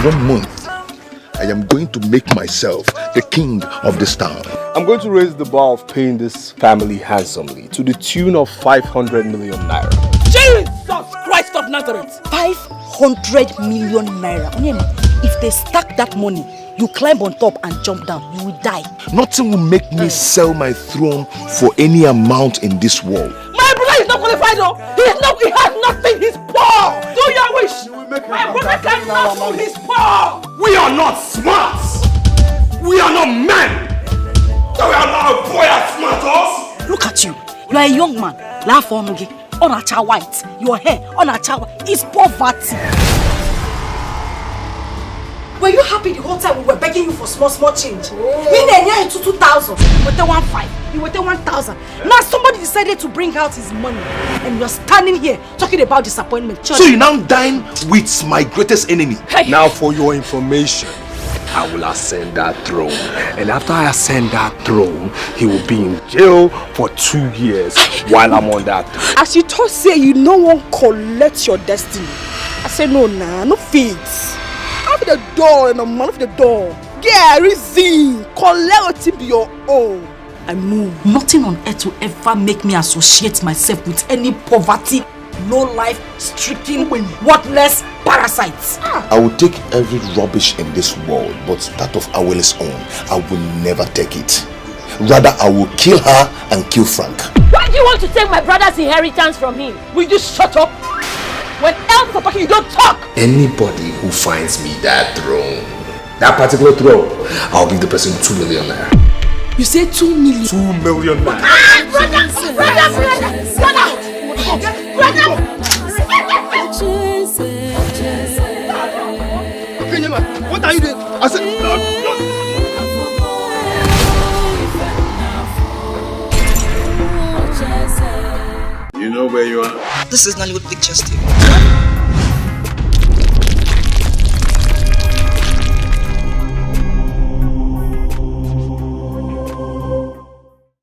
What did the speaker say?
1 month, I am going to make myself the king of this town. I'm going to raise the bar of paying this family handsomely to the tune of 500 million naira. Jesus Christ of Nazareth! 500 million naira. If they stack that money, you climb on top and jump down, you will die. Nothing will make me sell my throne for any amount in this world. My brother is not qualified though. He has nothing, he's poor. Do your wish. My brother cannot do, he's poor. We are not smart. We are not men. So we allow a boy as smart us. Look at you. You are a young man. Laugh on again. On a child white. Your hair on a child white. It's poverty. Were you happy the whole time we were begging you for small change? We then 2,000. You were 1,500. You were 1,000. Now somebody decided to bring out his money, and you're standing here talking about disappointment. So you now dine with my greatest enemy. Hey. Now, for your information, I will ascend that throne, and after I ascend that throne, he will be in jail for 2 years while I'm on that throne. As you told say you no one collect your destiny. I said no no faith. Open the door and a man of the door. Get reason. Collect it be your own. I move. Nothing on earth will ever make me associate myself with any poverty, low life, stricken, worthless parasites. I will take every rubbish in this world, but that of Awele's own, I will never take it. Rather, I will kill her and kill Frank. Why do you want to take my brother's inheritance from him? Will you shut up? When else are talking, you don't talk. Anybody who finds me that throne, that particular throne, I'll give the person 2 million naira. You say 2 million? 2 million naira. Brother! What are you doing? I said, You know where you are? This is Nollywood Pictures TV.